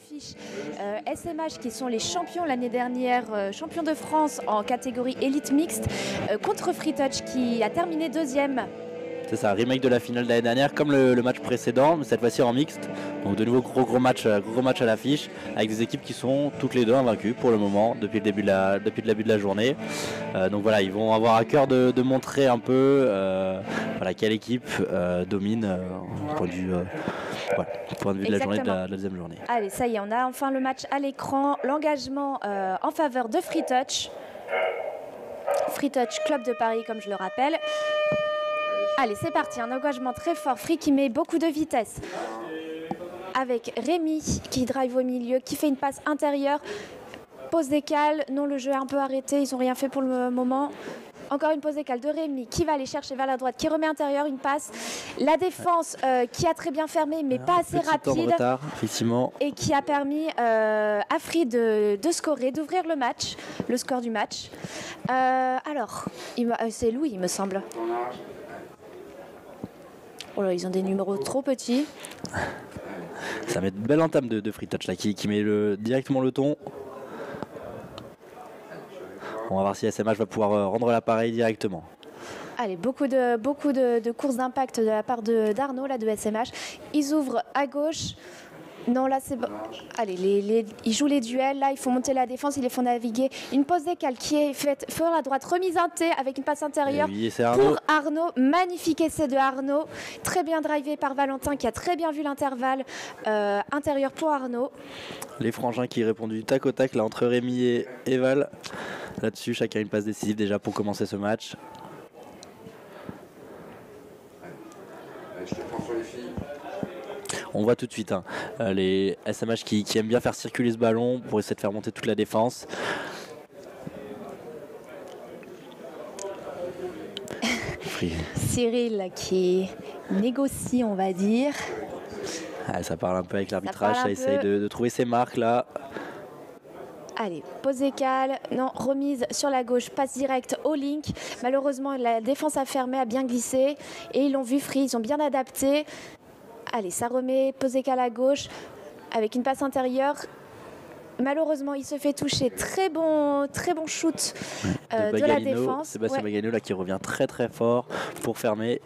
affiche SMH qui sont les champions l'année dernière, champions de France en catégorie élite mixte, contre Free Touch qui a terminé deuxième. C'est ça, remake de la finale de l'année dernière, comme le match précédent, mais cette fois-ci en mixte. Donc de nouveau gros match à l'affiche, avec des équipes qui sont toutes les deux invaincues pour le moment, depuis le début de la journée. Donc voilà, ils vont avoir à cœur de montrer un peu quelle équipe domine du point de vue de la journée de la deuxième journée. Allez, ça y est, on a enfin le match à l'écran, l'engagement en faveur de Free Touch. Free Touch, club de Paris, comme je le rappelle. Allez, c'est parti, un engagement très fort. Free qui met beaucoup de vitesse. Avec Rémi qui drive au milieu, qui fait une passe intérieure. Pause décale. Non, le jeu est un peu arrêté. Ils n'ont rien fait pour le moment. Encore une pause décale de Rémi qui va aller chercher vers la droite, qui remet intérieur une passe. La défense qui a très bien fermé, mais pas assez rapide. Temps de retard, effectivement. Et qui a permis à Free de scorer, d'ouvrir le score du match. Alors, c'est Louis, il me semble. Oh là, ils ont des numéros trop petits. Ça met une belle entame de Free Touch là, qui met directement le ton. On va voir si SMH va pouvoir rendre l'appareil directement. Allez, beaucoup de courses d'impact de la part d'Arnaud, là, de SMH. Ils ouvrent à gauche. Non, là, c'est bon. Allez, ils jouent les duels. Là, ils font monter la défense, ils les font naviguer. Une pause décale qui est faite sur la droite, remise en T avec une passe intérieure pour Arnaud. Magnifique essai de Arnaud. Très bien drivé par Valentin qui a très bien vu l'intervalle intérieur pour Arnaud. Les frangins qui répondent du tac au tac là, entre Rémi et Val. Là-dessus, chacun une passe décisive déjà pour commencer ce match. Allez, je te prends sur les filles. On voit tout de suite les SMH qui aiment bien faire circuler ce ballon pour essayer de faire monter toute la défense. Cyril qui négocie, on va dire. Ça parle un peu avec l'arbitrage, ça essaye de trouver ses marques là. Allez, pause décale, non, remise sur la gauche, passe directe au link. Malheureusement, la défense a fermé, a bien glissé. Et ils l'ont vu Free, ils ont bien adapté. Allez, ça remet, pause décale à gauche, avec une passe intérieure. Malheureusement, il se fait toucher. Très bon shoot de la défense. Sébastien Bagalino là, qui revient très très fort pour fermer.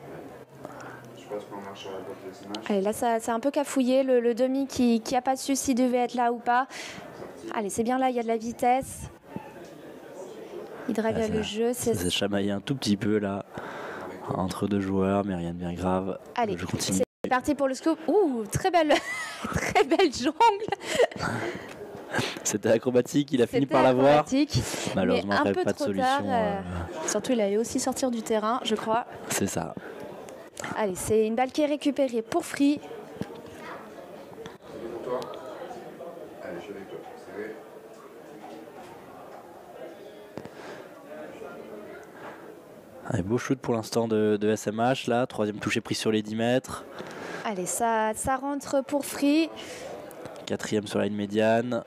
Je pense qu'on marche sur la porte de SMH. Allez, là, c'est un peu cafouillé. Le demi qui n'a pas su s'il devait être là ou pas. Allez, c'est bien là, il y a de la vitesse. Il drive le jeu. C'est chamaillé un tout petit peu là, entre deux joueurs, mais rien de bien grave. Allez, je continue. C'est parti pour le scoop. Ouh, très belle jongle. C'était acrobatique, il a fini par l'avoir. Malheureusement, un peu pas de trop solution. Tard, surtout, il allait aussi sortir du terrain, je crois. C'est ça. Allez, c'est une balle qui est récupérée pour Free. Toi. Allez, je suis avec toi. Serré. Allez, beau shoot pour l'instant de SMH là, troisième touché pris sur les 10 mètres. Allez, ça rentre pour Free. Quatrième sur la ligne médiane.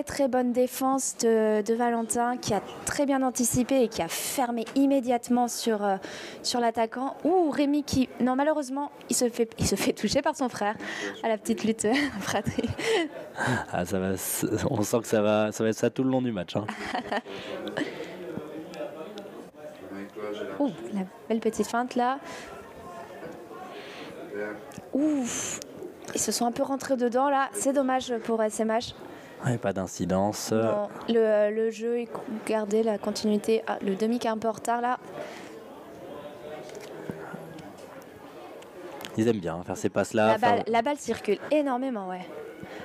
Très bonne défense de Valentin qui a très bien anticipé et qui a fermé immédiatement sur l'attaquant. Ouh, Rémi qui... Non, malheureusement, il se fait toucher par son frère à la petite lutte fratrie. Ah, on sent que ça va être ça tout le long du match. Hein. Ouh, la belle petite feinte là. Ouf, ils se sont un peu rentrés dedans là. C'est dommage pour SMH. Ouais, pas d'incidence. Non, le jeu est gardé, la continuité. Ah, le demi qui est un peu en retard là. Ils aiment bien faire ces passes là. La balle circule énormément, ouais.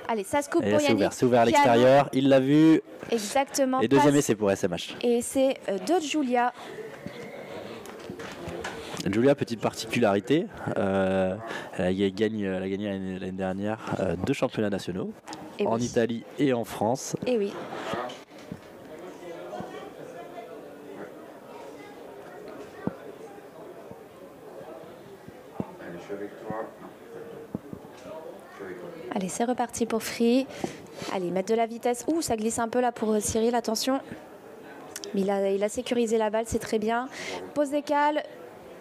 Allez, ça se coupe pour Yannick. C'est ouvert à l'extérieur, il l'a vu. Exactement. Et deuxième essai pour SMH. Et c'est de Julia. Julia, petite particularité, elle a gagné l'année dernière 2 championnats nationaux, en Italie et en France. Et oui. Allez, je suis avec toi. Allez, c'est reparti pour Free. Allez, mettre de la vitesse. Ouh, ça glisse un peu là pour Cyril, attention. Mais il a sécurisé la balle, c'est très bien. Pause décale.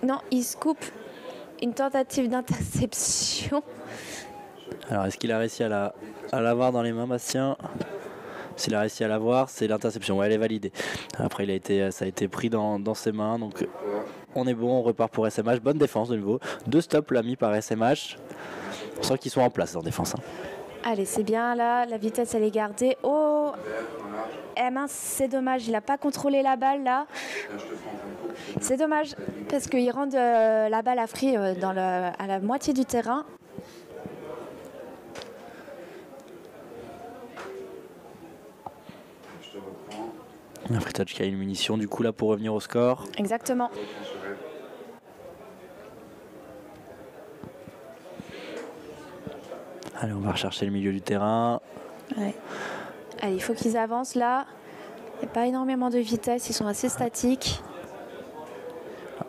Non, il se coupe. Une tentative d'interception. Alors est-ce qu'il a réussi à l'avoir dans les mains, Bastien? S'il a réussi à l'avoir, c'est l'interception. Ouais, elle est validée. Après, ça a été pris dans ses mains. Donc on est bon, on repart pour SMH. Bonne défense de nouveau. 2 stops là mis par SMH. On sent qu'ils sont en place en défense. Hein. Allez, c'est bien là. La vitesse, elle est gardée. Oh, eh mince, c'est dommage. Il n'a pas contrôlé la balle là. C'est dommage parce qu'il rend la balle à Free à la moitié du terrain. FreeTouch qui a une munition du coup là pour revenir au score. Exactement. Allez, on va rechercher le milieu du terrain. Ouais. Allez, il faut qu'ils avancent là. Il n'y a pas énormément de vitesse, ils sont assez statiques.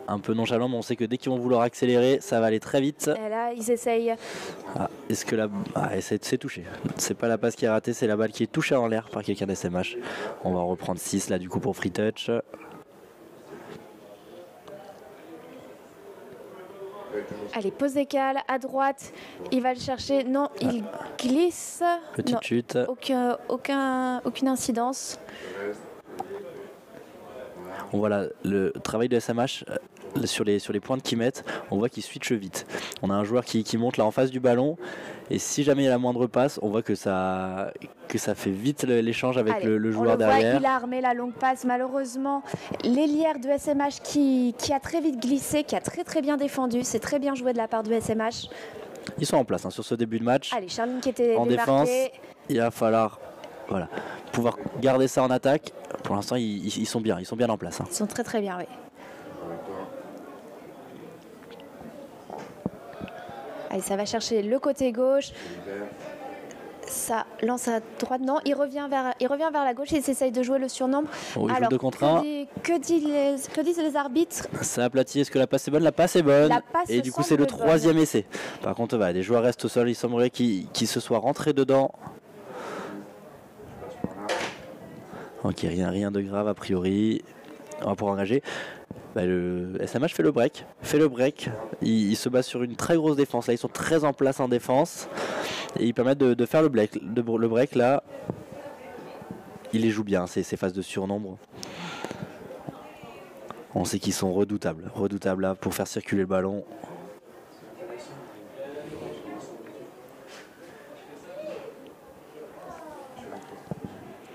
Un peu nonchalant, mais on sait que dès qu'ils vont vouloir accélérer, ça va aller très vite. Et là, ils essayent. Ah, est-ce que c'est touché? C'est pas la passe qui est ratée, c'est la balle qui est touchée en l'air par quelqu'un d'SMH. On va reprendre 6 là du coup pour FreeTouch. Allez, pose décale à droite. Il va le chercher. Non, il glisse. Petite chute. Aucune incidence. On voit là le travail de SMH sur les pointes qu'ils mettent, on voit qu'ils switchent vite. On a un joueur qui monte là en face du ballon et si jamais il y a la moindre passe, on voit que ça fait vite l'échange avec le joueur derrière. Voit, il a armé la longue passe. Malheureusement, l'ailière de SMH qui a très vite glissé, qui a très bien défendu. C'est très bien joué de la part de SMH. Ils sont en place sur ce début de match. Allez, Charline qui était en démarqué. Défense. Il va falloir pouvoir garder ça en attaque. Pour l'instant, ils sont bien en place. Ils sont très bien, oui. Allez, ça va chercher le côté gauche. Ça lance à droite. Non, il revient vers la gauche. Il s'essaye de jouer le surnombre. Oh, alors, de contre 1. Que disent les arbitres? Ça aplatit. Est-ce que la passe est bonne? La passe est bonne. Et du coup, c'est le 3e essai. Par contre, les joueurs restent au sol. Il semblerait qu'ils se soient rentrés dedans. Ok, rien de grave a priori. On va pouvoir engager. Le SMH fait le break. Il se base sur une très grosse défense. Là, ils sont très en place en défense. Et ils permettent de faire le break. Là, il les joue bien, ces phases de surnombre. On sait qu'ils sont redoutables là pour faire circuler le ballon.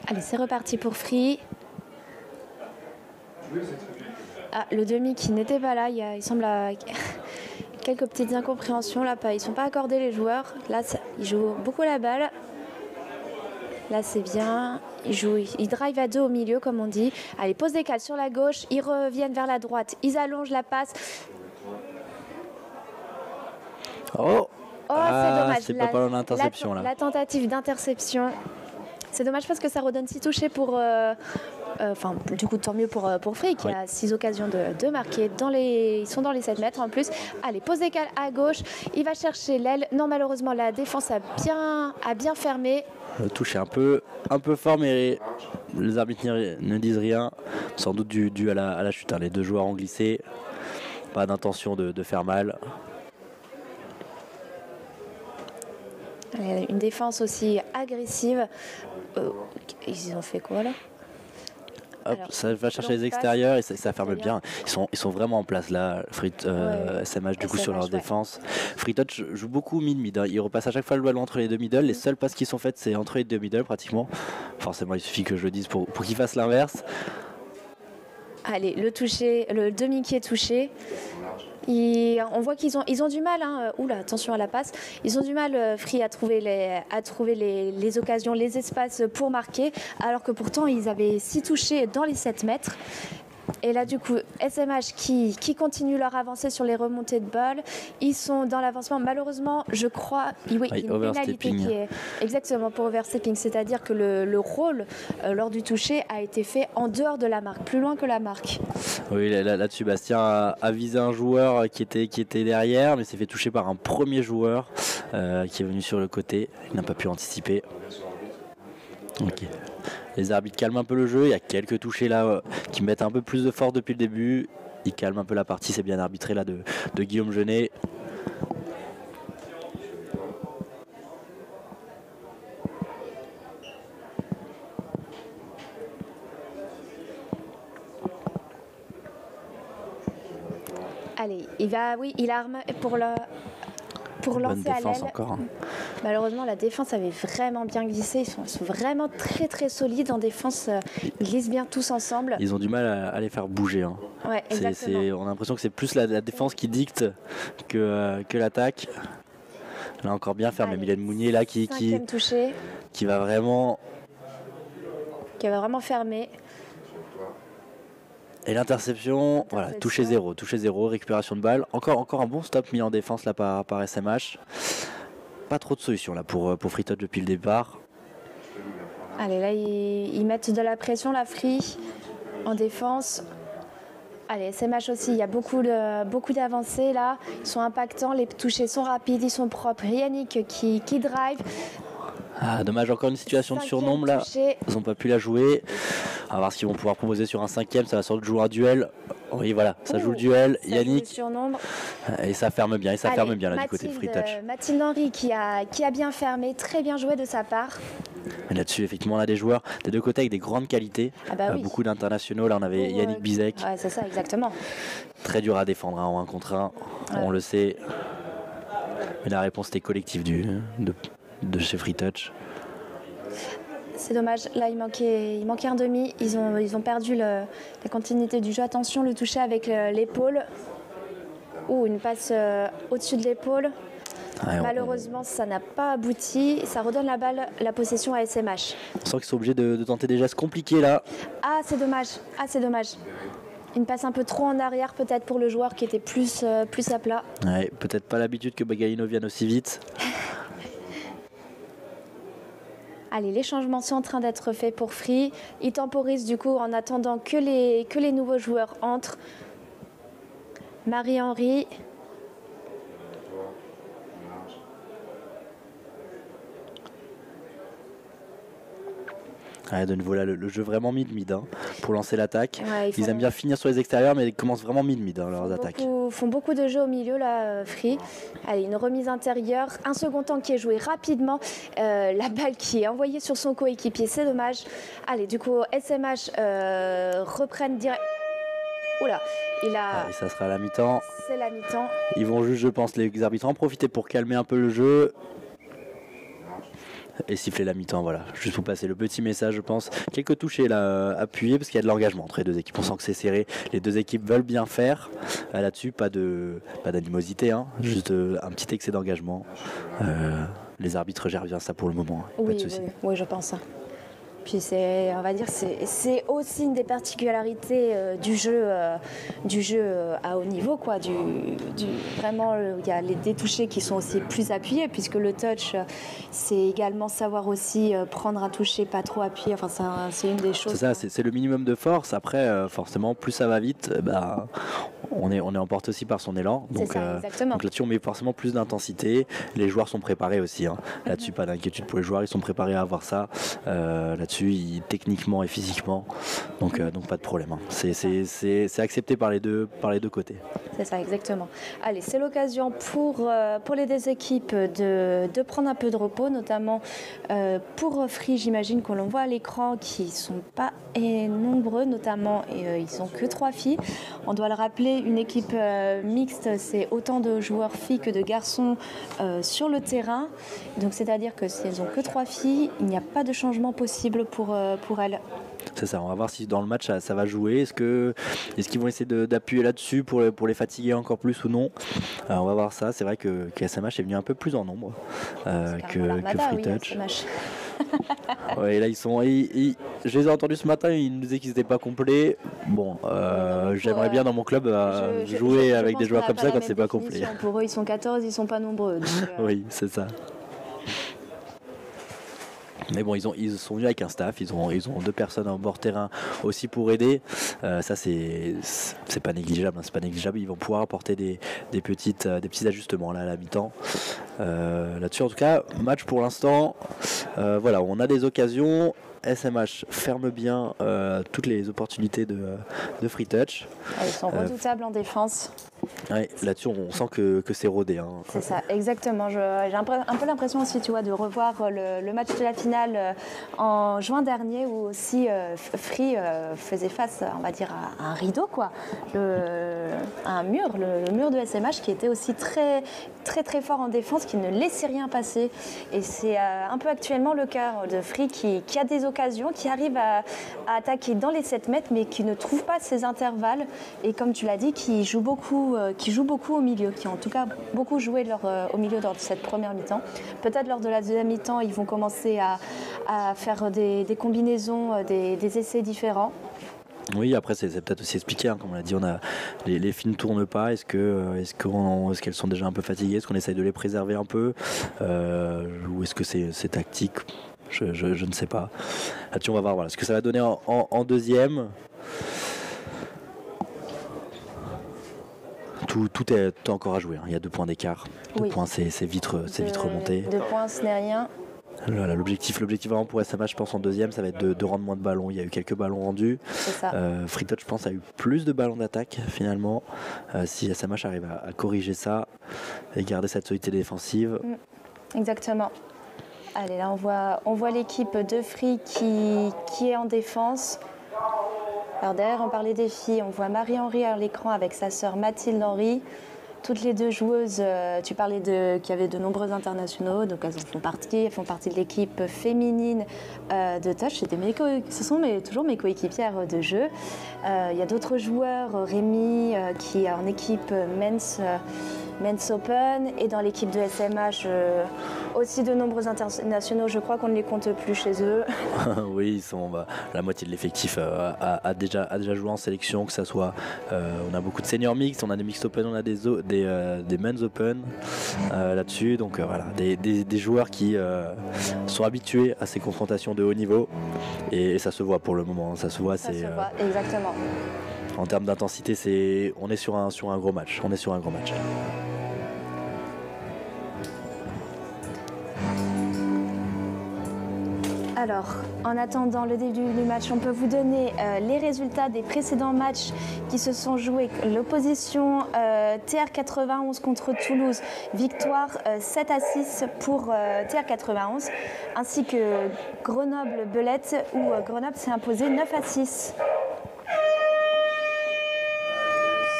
Allez, c'est reparti pour Free. Ah, le demi qui n'était pas là, il semble à quelques petites incompréhensions là. Ils ne sont pas accordés les joueurs. Là, ils jouent beaucoup la balle. Là, c'est bien. Ils drive à 2 au milieu, comme on dit. Allez, pose des cales sur la gauche. Ils reviennent vers la droite. Ils allongent la passe. Oh, c'est dommage. C'est pas loin d'interception là. La tentative d'interception. C'est dommage parce que ça redonne 6 touchés pour... du coup, tant mieux pour Free qui a 6 occasions de marquer. Ils sont dans les 7 mètres en plus. Allez, pose des cales à gauche. Il va chercher l'aile. Non, malheureusement, la défense a bien fermé. Le touche est un peu fort, mais les arbitres ne disent rien. Sans doute dû à la chute. Les 2 joueurs ont glissé. Pas d'intention de faire mal. Une défense aussi agressive. Ils ont fait quoi là? Hop, ça va chercher les extérieurs et ça ferme bien. Ils sont vraiment en place là, SMH du coup sur leur défense. FreeTouch joue beaucoup mid. Ils repassent à chaque fois le ballon entre les 2 middle. Les seules passes qui sont faites, c'est entre les 2 middle pratiquement. Forcément, il suffit que je le dise pour qu'ils fassent l'inverse. Allez, le demi qui est touché. On voit qu'ils ont du mal. Oula, attention à la passe. Ils ont du mal, Free, à trouver les occasions, les espaces pour marquer, alors que pourtant ils avaient 6 touchés dans les 7 mètres. Et là, du coup, SMH qui continue leur avancée sur les remontées de balle. Ils sont dans l'avancement. Malheureusement, je crois, il y a une pénalité qui est exactement pour overstepping. C'est-à-dire que le rôle lors du toucher a été fait en dehors de la marque, plus loin que la marque. Oui, là-dessus, Bastien a visé un joueur qui était derrière, mais s'est fait toucher par un premier joueur qui est venu sur le côté. Il n'a pas pu anticiper. Ok. Les arbitres calment un peu le jeu. Il y a quelques touchés là qui mettent un peu plus de force depuis le début. Ils calment un peu la partie. C'est bien arbitré là de Guillaume Genet. Allez, il arme pour Bonne lancer à défense l'aile. encore. Hein. Malheureusement, la défense avait vraiment bien glissé. Ils sont vraiment très très solides en défense. Ils glissent bien tous ensemble. Ils ont du mal à les faire bouger. Hein. Ouais, exactement. On a l'impression que c'est plus la défense qui dicte que l'attaque. Là encore bien fermé. Allez, Mylène Mounier là qui va vraiment fermer. Et l'interception, voilà, touché 0, récupération de balle. Encore un bon stop mis en défense là par SMH. Pas trop de solutions là pour Free Touch depuis le départ. Allez, là ils mettent de la pression, la Free en défense. Allez, SMH aussi, il y a beaucoup d'avancées là. Ils sont impactants, les touchés sont rapides, ils sont propres. Yannick qui drive. Ah, dommage, encore une situation de surnombre là. Ils n'ont pas pu la jouer. On va voir ce qu'ils vont pouvoir proposer sur un 5e. Ça va sans doute jouer un duel. Oui, voilà, ça joue le duel. Yannick. Et ça ferme bien. Ferme bien là du côté de Free Touch. Mathilde Henry qui a bien fermé. Très bien joué de sa part. Mais là-dessus, effectivement, on a des joueurs des deux côtés avec des grandes qualités. Oui. Beaucoup d'internationaux. Là, on avait Yannick Bizek. Ouais, c'est ça, exactement. Très dur à défendre en 1 contre 1. On le sait. Mais la réponse était collective de chez Free Touch. C'est dommage, là il manquait un demi, ils ont perdu la continuité du jeu. Attention, le toucher avec l'épaule. Une passe au-dessus de l'épaule. Malheureusement, ça n'a pas abouti. Ça redonne la possession à SMH. On sent qu'ils sont obligés de tenter des gestes compliqués là. C'est dommage. Une passe un peu trop en arrière peut-être pour le joueur qui était plus à plat. Ouais, peut-être pas l'habitude que Bagalino vienne aussi vite. Allez, les changements sont en train d'être faits pour Free. Ils temporisent du coup en attendant que les nouveaux joueurs entrent. Marie-Henri. Ouais, de nouveau là, le jeu vraiment mid-mid hein, pour lancer l'attaque. Ouais, ils aiment bien finir sur les extérieurs, mais ils commencent vraiment mid-mid hein, leurs attaques. Ils font beaucoup de jeux au milieu là, Free. Allez, une remise intérieure, un second temps qui est joué rapidement. La balle qui est envoyée sur son coéquipier, c'est dommage. Allez, du coup, SMH reprennent direct. Oula, et ça sera la mi-temps. C'est la mi-temps. Ils vont juste, je pense, les arbitres en profiter pour calmer un peu le jeu. Et siffler la mi-temps, voilà. Juste pour passer le petit message, je pense. Quelques touchés là, appuyés, parce qu'il y a de l'engagement entre les deux équipes. On sent que c'est serré. Les deux équipes veulent bien faire. Là-dessus, pas d'animosité, hein. Juste un petit excès d'engagement. Les arbitres gèrent bien ça pour le moment. Hein. Pas de souci. Oui, je pense. Puis on va dire, c'est aussi une des particularités du jeu à haut niveau, quoi. Vraiment, il y a des touchés qui sont aussi plus appuyés, puisque le touch, c'est également savoir aussi prendre un toucher pas trop appuyé. Enfin, c'est une des choses. C'est ça, c'est le minimum de force. Après, forcément, plus ça va vite, on est emporté aussi par son élan. Donc là-dessus, on met forcément plus d'intensité. Les joueurs sont préparés aussi. Hein. Là-dessus, pas d'inquiétude pour les joueurs. Ils sont préparés à avoir ça. Là-dessus, techniquement et physiquement. Donc pas de problème. Hein. C'est accepté par les deux côtés. C'est ça, exactement. Allez, c'est l'occasion pour les deux équipes de prendre un peu de repos, notamment pour Free, j'imagine qu'on l'on voit à l'écran, qui ne sont pas nombreux, notamment, et ils sont que 3 filles. On doit le rappeler, une équipe mixte, c'est autant de joueurs filles que de garçons sur le terrain. Donc c'est-à-dire que si elles n'ont que 3 filles, il n'y a pas de changement possible pour elles. C'est ça, on va voir si dans le match ça va jouer. Est-ce qu'ils vont essayer d'appuyer là-dessus pour les fatiguer encore plus ou non. On va voir ça. C'est vrai que SMH est venu un peu plus en nombre que Free Touch. Ouais, là je les ai entendus ce matin, ils nous disaient qu'ils n'étaient pas complets. Bon, j'aimerais bien dans mon club jouer avec des joueurs comme ça quand c'est pas complet. Pour eux, ils sont 14, ils sont pas nombreux. Donc, oui, c'est ça. Mais bon, ils sont venus avec un staff, ils ont 2 personnes en bord terrain aussi pour aider. Ça c'est pas négligeable, hein, c'est pas négligeable. Ils vont pouvoir apporter des petits ajustements là à la mi-temps. Là-dessus, en tout cas, match pour l'instant. Voilà, on a des occasions. SMH ferme bien toutes les opportunités de free touch. Ils sont redoutables en défense. Ouais, là-dessus, on sent que c'est rodé. Hein. C'est ça, exactement. J'ai un peu l'impression aussi, tu vois, de revoir le match de la finale en juin dernier où aussi Free faisait face, on va dire, à un rideau, quoi. À un mur, le mur de SMH qui était aussi très, très, très fort en défense, qui ne laissait rien passer. Et c'est un peu actuellement le cas de Free qui a des occasions, qui arrive à attaquer dans les 7 mètres, mais qui ne trouve pas ses intervalles. Et comme tu l'as dit, qui joue beaucoup au milieu, qui ont en tout cas beaucoup joué au milieu lors de cette première mi-temps. Peut-être lors de la deuxième mi-temps, ils vont commencer à faire des combinaisons, des essais différents. Oui, après c'est peut-être aussi expliqué, hein, comme on l'a dit, les filles ne tournent pas. Est-ce qu'elles sont déjà un peu fatiguées? Est-ce qu'on essaye de les préserver un peu ou est-ce que c'est tactique? Je ne sais pas. Là-dessus, on va voir ce que ça va donner en deuxième. Tout est encore à jouer. Hein. Il y a 2 points d'écart. 2 points, c'est vite remonté. 2 points, ce n'est rien. Voilà, l'objectif vraiment pour SMH, je pense, en deuxième, ça va être de rendre moins de ballons. Il y a eu quelques ballons rendus. C'est ça. Free Touch, je pense, a eu plus de ballons d'attaque finalement. Si SMH arrive à corriger ça et garder cette solidité défensive. Exactement. Allez, là, on voit l'équipe de Free qui est en défense. Alors derrière, on parlait des filles, on voit Marie-Henri à l'écran avec sa sœur Mathilde Henry. Toutes les 2 joueuses, tu parlais qu'il y avait de nombreux internationaux, donc elles font partie de l'équipe féminine de touch. Ce sont toujours mes coéquipières de jeu. Il y a d'autres joueurs, Rémi qui est en équipe Men's Open, et dans l'équipe de SMH aussi de nombreux internationaux. Je crois qu'on ne les compte plus chez eux. Oui, ils sont la moitié de l'effectif a déjà joué en sélection, que ça soit on a beaucoup de seniors mixtes, on a des mixed open, on a des men's open là-dessus, donc voilà, des joueurs qui sont habitués à ces confrontations de haut niveau, et ça se voit pour le moment. Ça se voit, exactement. En termes d'intensité, on est sur un gros match. Alors, en attendant le début du match, on peut vous donner les résultats des précédents matchs qui se sont joués. L'opposition TR91 contre Toulouse, victoire 7-6 pour TR91, ainsi que Grenoble-Belette où Grenoble s'est imposé 9-6.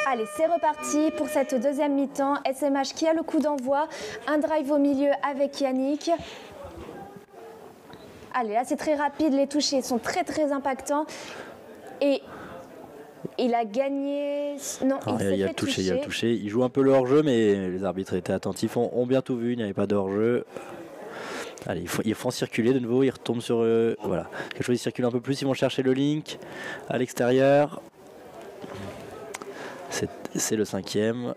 Allez, c'est reparti pour cette deuxième mi-temps. SMH qui a le coup d'envoi, un drive au milieu avec Yannick. Allez, là c'est très rapide, les touchés sont très très impactants. Et il a gagné. Non, il y a le touché. Il joue un peu le hors-jeu, mais les arbitres étaient attentifs, ont bien tout vu, il n'y avait pas de hors-jeu. Allez, ils font circuler de nouveau, ils retombent sur voilà. Quelque chose, ils circulent un peu plus, ils vont chercher le link à l'extérieur. C'est le 5e.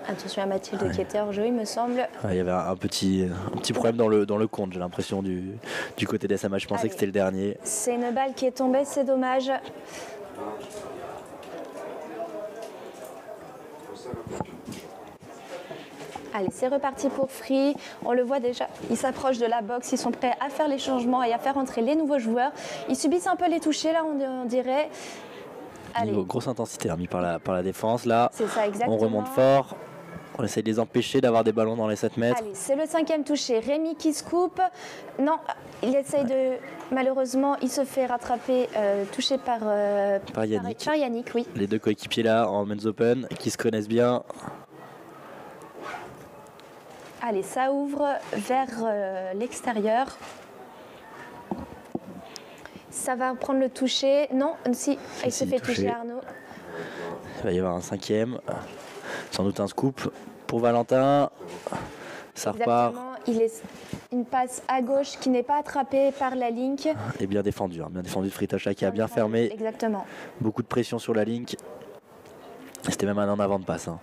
Attention à Mathilde qui était hors jeu, il me semble. Il y avait un petit problème dans le compte, j'ai l'impression, du côté des SMH. Je pensais que c'était le dernier. C'est une balle qui est tombée, c'est dommage. Allez, c'est reparti pour Free. On le voit déjà, ils s'approchent de la boxe, ils sont prêts à faire les changements et à faire entrer les nouveaux joueurs. Ils subissent un peu les touchés, là, on dirait. Allez. Grosse intensité mis par la défense, là. C'est ça, exactement. On remonte fort. On essaye de les empêcher d'avoir des ballons dans les 7 mètres. Allez, c'est le 5e touché. Rémi qui se coupe. Non, il essaye de... Malheureusement, il se fait rattraper, touché par Yannick. Par Yannick, oui. Les 2 coéquipiers là, en Men's Open, qui se connaissent bien. Allez, ça ouvre vers l'extérieur. Ça va prendre le toucher. Non, si, il se fait toucher, Arnaud. Il va y avoir un 5e. Sans doute un scoop pour Valentin. Ça repart. Il est une passe à gauche qui n'est pas attrapée par la Link. Et bien défendu de Free Touch qui a bien fermé. Exactement. Beaucoup de pression sur la Link. C'était même un en avant de passe. Là,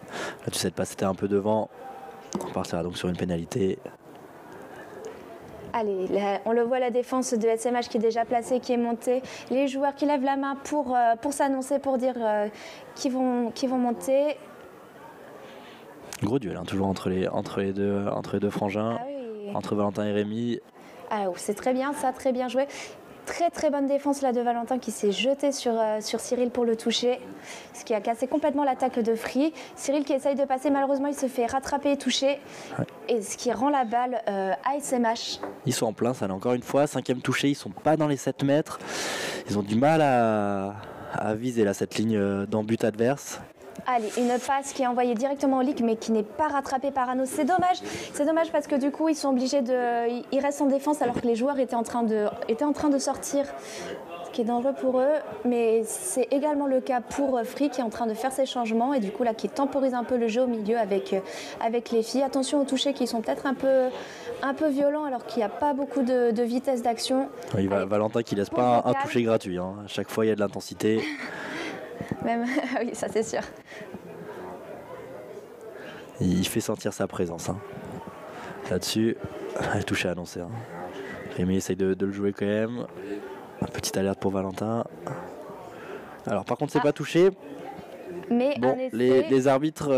cette passe était un peu devant. On partira donc sur une pénalité. Allez, là, on le voit, la défense de SMH qui est déjà placée, qui est montée. Les joueurs qui lèvent la main pour s'annoncer, pour dire qu'ils vont monter. Gros duel, toujours entre les deux frangins, entre Valentin et Rémi. Ah, c'est très bien, ça, très bien joué. Très très bonne défense là de Valentin qui s'est jeté sur Cyril pour le toucher, ce qui a cassé complètement l'attaque de Free. Cyril qui essaye de passer, malheureusement il se fait rattraper et toucher, et ce qui rend la balle à SMH. Ils sont en plein, ça là encore une fois, 5e touché, ils sont pas dans les 7 mètres, ils ont du mal à viser là, cette ligne d'en-but adverse. Allez, une passe qui est envoyée directement au leak mais qui n'est pas rattrapée par Arnaud. C'est dommage parce que du coup ils sont obligés ils restent en défense alors que les joueurs étaient en train de sortir, ce qui est dangereux pour eux. Mais c'est également le cas pour Free qui est en train de faire ses changements et du coup là qui temporise un peu le jeu au milieu avec les filles. Attention aux touchés qui sont peut-être un peu violents alors qu'il n'y a pas beaucoup de vitesse d'action. Oui, Valentin qui laisse pas un toucher gratuit, hein. À chaque fois il y a de l'intensité. Même, oui, ça c'est sûr. Il fait sentir sa présence. Hein. Là-dessus, elle touche à annoncer. Hein. Rémi essaye de le jouer quand même. Petite alerte pour Valentin. Alors par contre, c'est pas touché. Mais bon, les arbitres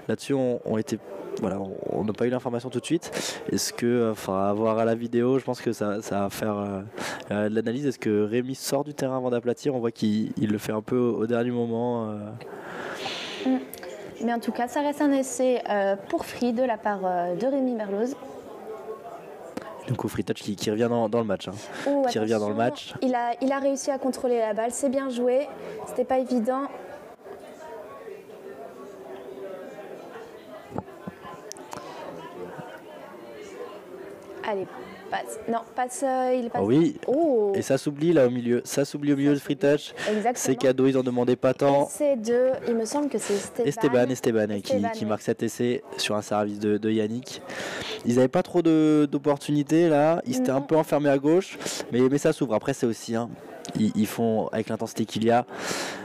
là-dessus ont été. Voilà, on n'a pas eu l'information tout de suite. Est-ce que, enfin, à voir à la vidéo, je pense que ça va faire de l'analyse. Est-ce que Rémi sort du terrain avant d'aplatir? On voit qu'il le fait un peu au dernier moment. Mais en tout cas, ça reste un essai pour Free de la part de Rémi Merloz. Donc au Free Touch qui revient dans le match. Hein. Oh, qui revient dans le match. Il a réussi à contrôler la balle, c'est bien joué. C'était pas évident. Allez, passe. Non, passe. Il passe. Oh oui. Oh. Et ça s'oublie là au milieu. Ça s'oublie au milieu de Free Touch. Exactement. C'est cadeau, ils en demandaient pas tant. C'est il me semble que c'est Esteban. Qui marque cet essai sur un service de Yannick. Ils n'avaient pas trop d'opportunités là. Ils s'étaient un peu enfermés à gauche. Mais ça s'ouvre. Après, c'est aussi. Hein, ils font avec l'intensité qu'il y a.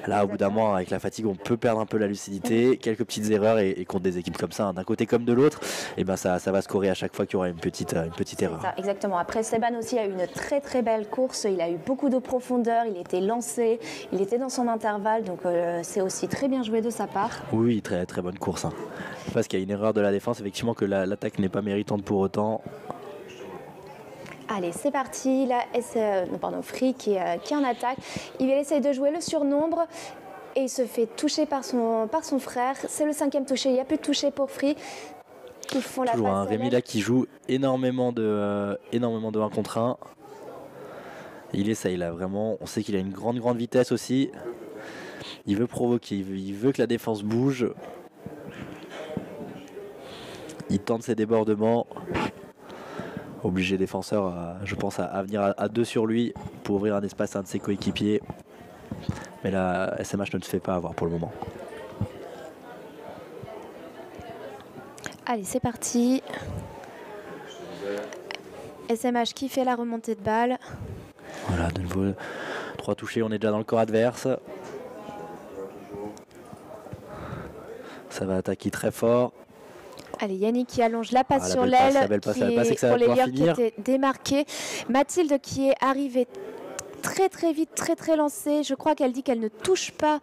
Là, au bout d'un moment, avec la fatigue, on peut perdre un peu la lucidité. Quelques petites erreurs et contre des équipes comme ça, hein, d'un côté comme de l'autre, et ben ça va scorer à chaque fois qu'il y aura une petite erreur. Ça, exactement. Après, Esteban aussi a eu une très très belle course. Il a eu beaucoup de profondeur. Il était lancé. Il était dans son intervalle. Donc, c'est aussi très bien joué de sa part. Oui, très très bonne course. Hein. Parce qu'il y a une erreur de la défense, effectivement, que l'attaque n'est pas méritante pour autant. Allez, c'est parti. Là, Free qui est en attaque. Il essaye de jouer le surnombre et il se fait toucher par son frère. C'est le 5e touché. Il n'y a plus de touché pour Free. Ils font la toujours un Rémi là qui joue énormément de 1 contre 1. Il essaye là vraiment. On sait qu'il a une grande vitesse aussi. Il veut provoquer. Il veut que la défense bouge. Il tente ses débordements. Obligé défenseur, je pense, à venir à 2 sur lui pour ouvrir un espace à un de ses coéquipiers. Mais là, SMH ne se fait pas avoir pour le moment. Allez, c'est parti. SMH qui fait la remontée de balle. Voilà, de nouveau 3 touchés, on est déjà dans le corps adverse. Ça va attaquer très fort. Allez, Yannick qui allonge la passe sur l'aile. La belle passe, pour les lieurs qui étaient démarqués. Mathilde qui est arrivée très très vite, très très lancée. Je crois qu'elle dit qu'elle ne touche pas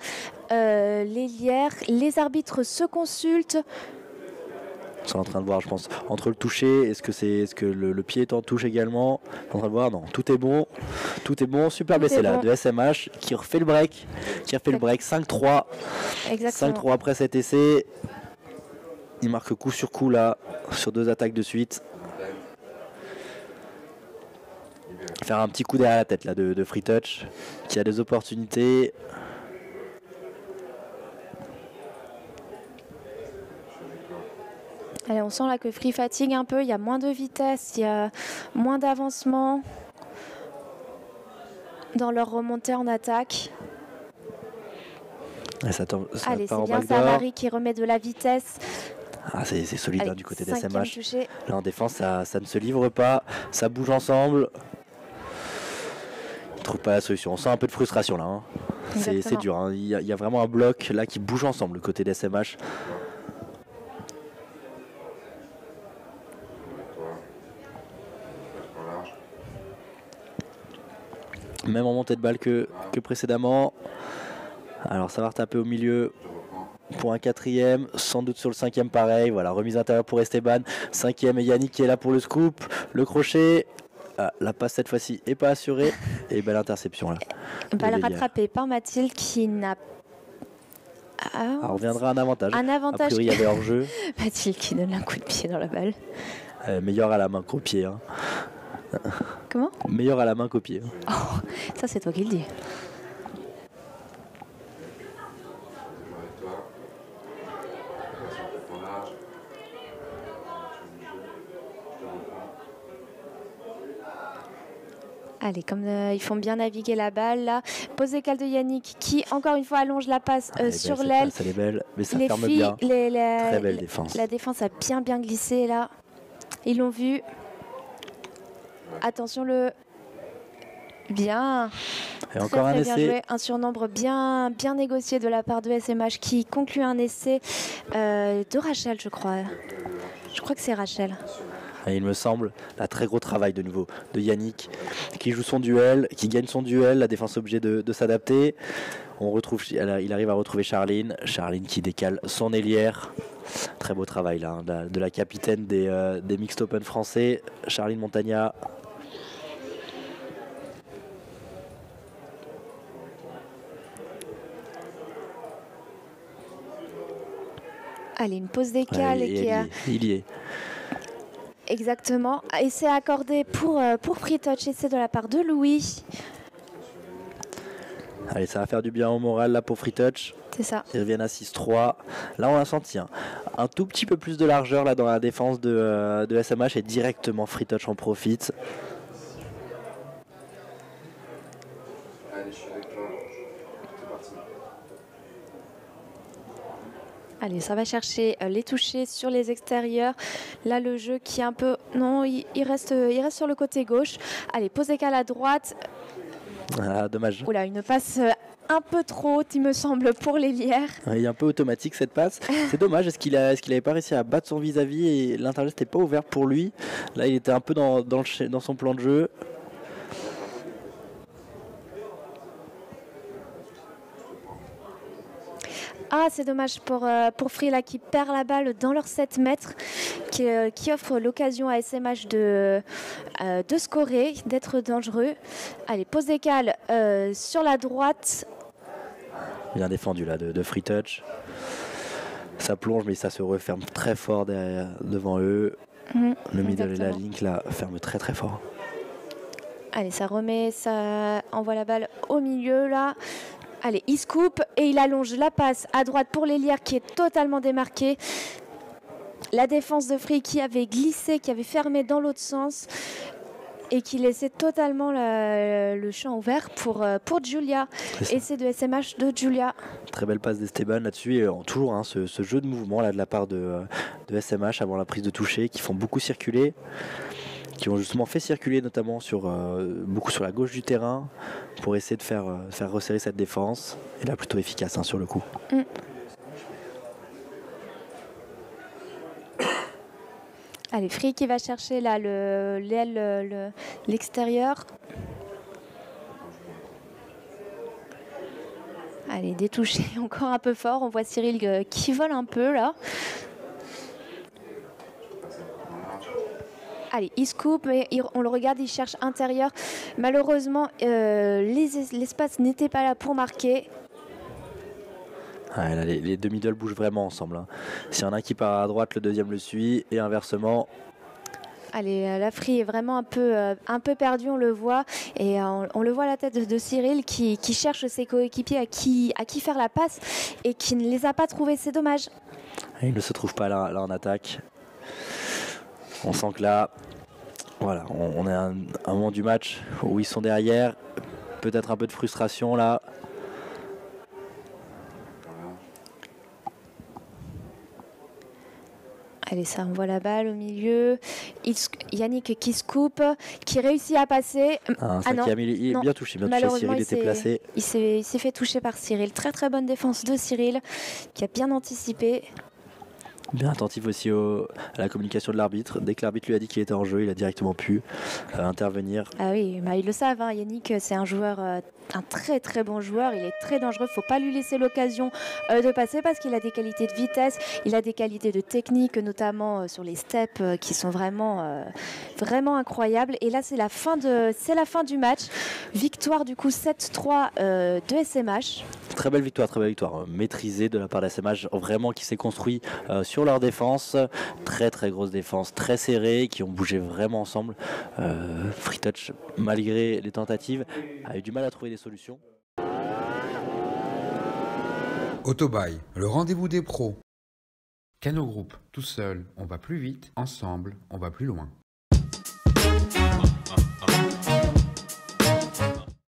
les lières. Les arbitres se consultent. Ils sont en train de voir, je pense, entre le toucher, est-ce que le pied est en touche également? Ils sont en train de voir, non, tout est bon. Super blessé là, de SMH qui refait le break. 5-3. Exactement. 5-3 après cet essai. Il marque coup sur coup là, sur 2 attaques de suite. Faire un petit coup derrière la tête là de Free Touch, qui a des opportunités. Allez, on sent là que Free fatigue un peu, il y a moins de vitesse, il y a moins d'avancement dans leur remontée en attaque. Allez, c'est bien ça, Marie qui remet de la vitesse. Ah, c'est solide. Allez, du côté des SMH. Là en défense, ça ne se livre pas, ça bouge ensemble. Ils ne trouvent pas la solution. On sent un peu de frustration là. Hein. C'est dur. Hein. Il y a vraiment un bloc là qui bouge ensemble, le côté des SMH. Même en montée de balle que précédemment. Alors ça va retaper au milieu pour un quatrième, sans doute sur le cinquième pareil. Voilà, remise intérieure pour Esteban. Cinquième et Yannick qui est là pour le scoop. Le crochet. Ah, la passe cette fois-ci est pas assurée. Et belle interception là. Balle rattrapée par Mathilde qui n'a on reviendra à un avantage. Un avantage. A priori, il y avait hors-jeu. Mathilde qui donne un coup de pied dans la balle. Meilleur à la main qu'au pied. Hein. Comment? Meilleur à la main qu'au pied. Oh, ça c'est toi qui le dis. Allez, comme ils font bien naviguer la balle là. Pose décale de Yannick qui encore une fois allonge la passe sur l'aile. Elle est belle, mais ça les ferme filles, bien. Très belle défense. La défense a bien glissé là. Ils l'ont vu. Attention le... Bien. Et encore un essai. Bien joué. Un surnombre bien négocié de la part de SMH qui conclut un essai de Rachel, je crois. Je crois que c'est Rachel. Et il me semble, un très gros travail de nouveau de Yannick qui joue son duel, qui gagne son duel, la défense est obligée de s'adapter. Il arrive à retrouver Charline qui décale son ailière. Très beau travail là, hein, de la capitaine des Mixed Open français, Charline Montagna. Allez, une pause décale il y est. Exactement. Essai accordé pour Free Touch, essai de la part de Louis. Allez, ça va faire du bien au moral là pour Free Touch. C'est ça. Ils reviennent à 6-3. Là, on a senti un tout petit peu plus de largeur là dans la défense de SMH et directement Free Touch en profite. Allez, je suis avec toi. C'est parti. Allez, ça va chercher les touchés sur les extérieurs. Là, le jeu qui est un peu... Non, il reste sur le côté gauche. Allez, pose décale à droite. Ah, dommage. Oula, une passe un peu trop haute, il me semble, pour l'Hélière. Il est un peu automatique cette passe. C'est dommage. Est-ce qu'il n'avait pas réussi à battre son vis-à-vis et l'intérieur n'était pas ouvert pour lui. Là, il était un peu dans son plan de jeu. Ah, c'est dommage pour Free là, qui perd la balle dans leurs 7 mètres, qui offre l'occasion à SMH de scorer, d'être dangereux. Allez, pose décale sur la droite. Bien défendu là de Free Touch. Ça plonge mais ça se referme très fort devant eux. Le middle et la link là ferme très fort. Allez, ça remet, ça envoie la balle au milieu là. Allez, il scoop et il allonge la passe à droite pour l'Hélière qui est totalement démarquée. La défense de Free qui avait glissé, qui avait fermé dans l'autre sens et qui laissait totalement le champ ouvert pour Julia. Et c'est de SMH de Julia. Très belle passe d'Esteban là-dessus et toujours ce jeu de mouvement là de la part de SMH avant la prise de toucher qui font beaucoup circuler. Qui ont justement fait circuler notamment beaucoup sur la gauche du terrain pour essayer de faire resserrer cette défense. Et là plutôt efficace sur le coup. Allez, Free qui va chercher là l'extérieur. Allez, détouché encore un peu fort. On voit Cyril qui vole un peu là. Allez, il scoop, mais on le regarde, il cherche intérieur. Malheureusement, l'espace n'était pas là pour marquer. Ouais, là, les deux middle bougent vraiment ensemble. S'il y en a un qui part à droite, le deuxième le suit, et inversement. Allez, la Free est vraiment un peu perdu, on le voit. Et on le voit à la tête de Cyril qui cherche ses coéquipiers à qui faire la passe et qui ne les a pas trouvés. C'est dommage. Et il ne se trouve pas là en attaque. On sent que là, voilà, on est à un moment du match où ils sont derrière. Peut-être un peu de frustration là. Allez, ça envoie la balle au milieu. Yannick qui scoop, qui réussit à passer. Il est bien touché. Cyril était placé. Il s'est fait toucher par Cyril. Très bonne défense de Cyril qui a bien anticipé. Bien attentif aussi à la communication de l'arbitre. Dès que l'arbitre lui a dit qu'il était en jeu, il a directement pu intervenir. Ah oui, bah ils le savent, hein. Yannick, c'est un joueur, un très très bon joueur. Il est très dangereux. Il ne faut pas lui laisser l'occasion de passer parce qu'il a des qualités de vitesse, il a des qualités de technique, notamment sur les steps qui sont vraiment, vraiment incroyables. Et là, c'est la fin du match. Victoire du coup 7-3 de SMH. Très belle victoire, maîtrisée de la part de SMH, vraiment qui s'est construit sur leur défense, très très grosse défense, très serrée, qui ont bougé vraiment ensemble. FreeTouch, malgré les tentatives, a eu du mal à trouver des solutions. Autobail, le rendez-vous des pros. Cano Group, tout seul, on va plus vite, ensemble, on va plus loin.